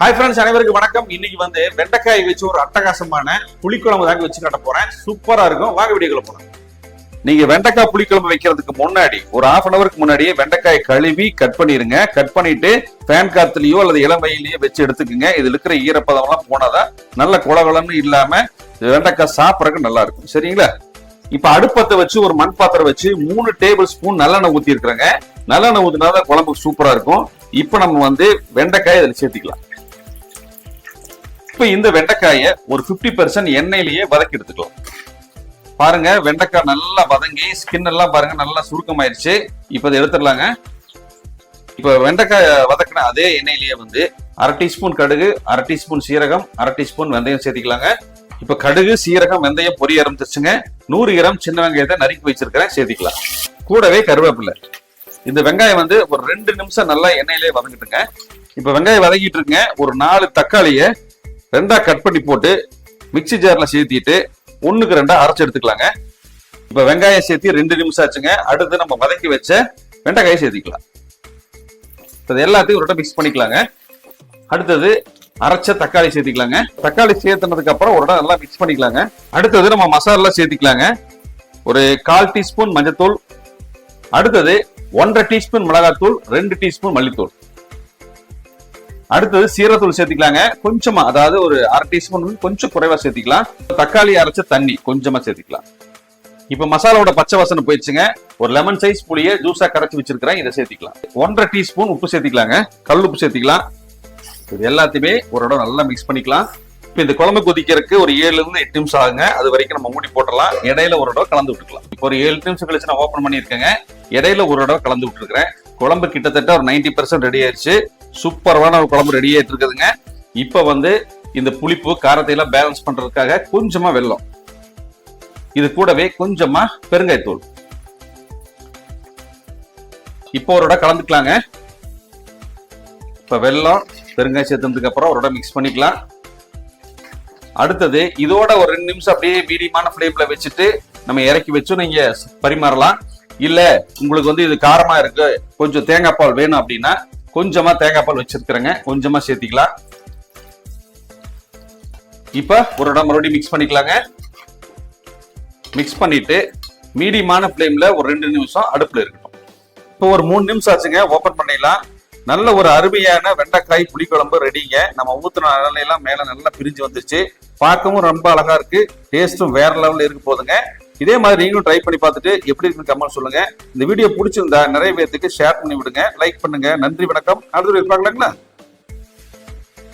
Hi friends, அனைவருக்கும் வணக்கம். இன்னைக்கு வெண்டைக்காய் வச்சு ஒரு அட்டகாசமான புளிக்குழம்பு தாங்க வச்சு காட்ட போறேன். சூப்பரா இருக்கும். வாங்க வீடியோக்குள்ள போலாம். நீங்க வெண்டைக்காய் புளிக்குழம்பு வைக்கிறதுக்கு முன்னாடி ஒரு ½ அன் அவருக்கு முன்னாடியே வெண்டைக்காய் கழுவி கட் பண்ணிருங்க. கட் பண்ணிட்டு ஃபேன் காத்துலயோ அல்லது இளம் வெயிலையோ வச்சு எடுத்துக்குங்க. இதுல இருக்கிற ஈரப்பதம் எல்லாம் போனாதான் நல்ல குளகுளன்னு இல்லாம வெண்டைக்காய் சாப்பிடறதுக்கு நல்லா இருக்கும். சரிங்களா? இப்ப அடுப்பத்தை வச்சு ஒரு மண் பாத்திரம் வச்சு 3 டேபிள் ஸ்பூன் நல்லெண்ணெய் ஊத்தி இருக்கிறேங்க. நல்லெண்ணெய் ஊத்தினாதான் குழம்பு சூப்பரா இருக்கும். இப்ப நம்ம வெண்டைக்காய் இதுல சேர்த்துக்கலாம். இப்ப இந்த வெண்டைக்காயை ஒரு 50% எண்ணெயிலேயே வதக்கி எடுத்துக்கலாம். பாருங்க, வெண்டைக்காய் நல்லா வதங்கி ஸ்கின் எல்லாம் பாருங்க நல்லா சுருக்கமாயிருச்சு. இப்ப இதை எடுத்துடலாங்க. இப்ப வெண்டைக்காய் வதக்கின அதே எண்ணெயிலேயே ½ டீஸ்பூன் கடுகு, ½ டீஸ்பூன் சீரகம், ½ டீஸ்பூன் வெந்தயம் சேர்த்திக்கலாங்க. இப்ப கடுகு, சீரகம், வெந்தயம் பொரிய ஆரம்பிச்சிருச்சுங்க. 100 கிராம் சின்ன வெங்காயத்தை நறுக்கி வச்சிருக்கிறேன், சேர்த்திக்கலாம். கூடவே கருவேப்பிலை. இந்த வெங்காயம் ஒரு 2 நிமிஷம் நல்லா எண்ணெயிலேயே வதங்கிட்டுங்க. இப்ப வெங்காயம் வதங்கிட்டு இருக்குங்க. ஒரு 4 தக்காளியை 2ஆ கட் பண்ணி போட்டு மிக்சி ஜார்ல சேர்த்திட்டு 1க்கு 2ஆ அரைச்சு எடுத்துக்கலாங்க. இப்ப வெங்காயம் சேர்த்து 2 நிமிஷம் ஆச்சுங்க. அடுத்து நம்ம வதக்கி வச்ச வெண்டைக்காயை சேர்த்திக்கலாம். எல்லாத்தையும் ஒரு மிக்ஸ் பண்ணிக்கலாங்க. அடுத்தது அரைச்ச தக்காளி சேர்த்திக்கலாங்க. தக்காளி சேர்த்துனதுக்கு அப்புறம் ஒரு நல்லா மிக்ஸ் பண்ணிக்கலாங்க. அடுத்தது நம்ம மசாலா சேர்த்திக்கலாங்க. ஒரு 1/4 டீஸ்பூன் மஞ்சத்தூள், அடுத்தது 1½ டீஸ்பூன் மிளகாத்தூள், 2 டீஸ்பூன் மல்லித்தூள், அடுத்தது சீரகத்தூள் சேர்த்திக்கலாங்க. கொஞ்சமா, அதாவது ஒரு ½ டீஸ்பூன் கொஞ்சம் குறைவா சேர்த்திக்கலாம். தக்காளி அரைச்ச தண்ணி கொஞ்சமா சேர்த்திக்கலாம். இப்ப மசாலாவோட பச்சை வாசனை போயிடுச்சுங்க. ஒரு லெமன் சைஸ் புளியை ஜூஸா கரைச்சி வச்சிருக்கிறேன், இதை சேர்த்திக்கலாம். 1½ டீஸ்பூன் உப்பு சேர்த்திக்கலாங்க. கல் உப்பு சேர்த்திக்கலாம். இது எல்லாத்தையுமே ஒரு இடம் நல்லா மிக்ஸ் பண்ணிக்கலாம். இப்ப இந்த குழம்பு கொதிக்கிறதுக்கு ஒரு 7 இருந்து 8 நிமிஷம் ஆகுங்க. அது வரைக்கும் நம்ம மூடி போட்டலாம். இடையில ஒரு இடம் கலந்து விட்டுக்கலாம். இப்போ ஒரு 7 நிமிஷம் கழிச்சு நான் ஓபன் பண்ணிருக்கேங்க. இடையில ஒரு இடம் கலந்து விட்டுருக்கிறேன். குழம்பு கிட்டத்தட்ட ஒரு 90% ரெடி ஆயிடுச்சு. சூப்பரான ஒரு குழம்பு ரெடி ஆயிட்டு இருக்குதுங்க. இப்ப இந்த புளிப்பு காரத்தை எல்லாம் பேலன்ஸ் பண்றதுக்காக கொஞ்சமா வெல்லம், இது கூடவே கொஞ்சமா பெருங்காயத்தூள் இப்போ ஒரு இடம் கலந்துக்கலாங்க. இப்ப வெல்லம் பெருங்காயம் சேர்த்ததுக்கு அப்புறம் ஒரு இடம் மிக்ஸ் பண்ணிக்கலாம். அடுத்தது இதோட ஒரு 2 நிமிஷம் அப்படியே மீடியமான ஃப்ளேம்ல வச்சுட்டு நம்ம இறக்கி வச்சு நீங்க பரிமாறலாம். இல்ல உங்களுக்கு இது காரமா இருக்கு, கொஞ்சம் தேங்காய் பால் வேணும் அப்படின்னா கொஞ்சமா தேங்காய் பால் வச்சிருக்கிறேங்க, கொஞ்சமா சேர்த்திக்கலாம். இப்ப ஒரு இடம் மறுபடியும் மிக்ஸ் பண்ணிக்கலாங்க. மிக்ஸ் பண்ணிட்டு மீடியமான ஃப்ளேம்ல ஒரு 2 நிமிஷம் அடுப்புல இருக்கட்டும். இப்போ ஒரு 3 நிமிஷம் ஆச்சுங்க. ஓபன் பண்ணிடலாம். நல்ல ஒரு அருமையான வெண்டைக்காய் புளிக்குழம்பு ரெடிங்க. நம்ம ஊத்துன எல்லாம் மேல நல்லா பிரிஞ்சு வந்துருச்சு. பார்க்கவும் ரொம்ப அழகா இருக்கு. டேஸ்டும் வேற லெவல்ல இருக்கு போதுங்க. இதே மாதிரி நீங்களும் ட்ரை பண்ணி பார்த்துட்டு எப்படி இருக்குன்னு கமெண்ட் சொல்லுங்க. இந்த வீடியோ பிடிச்சிருந்தா நிறைய பேருக்கு ஷேர் பண்ணி விடுங்க, லைக் பண்ணுங்க. நன்றி, வணக்கம். அடுத்த வீடியோ பார்க்கலாங்களா?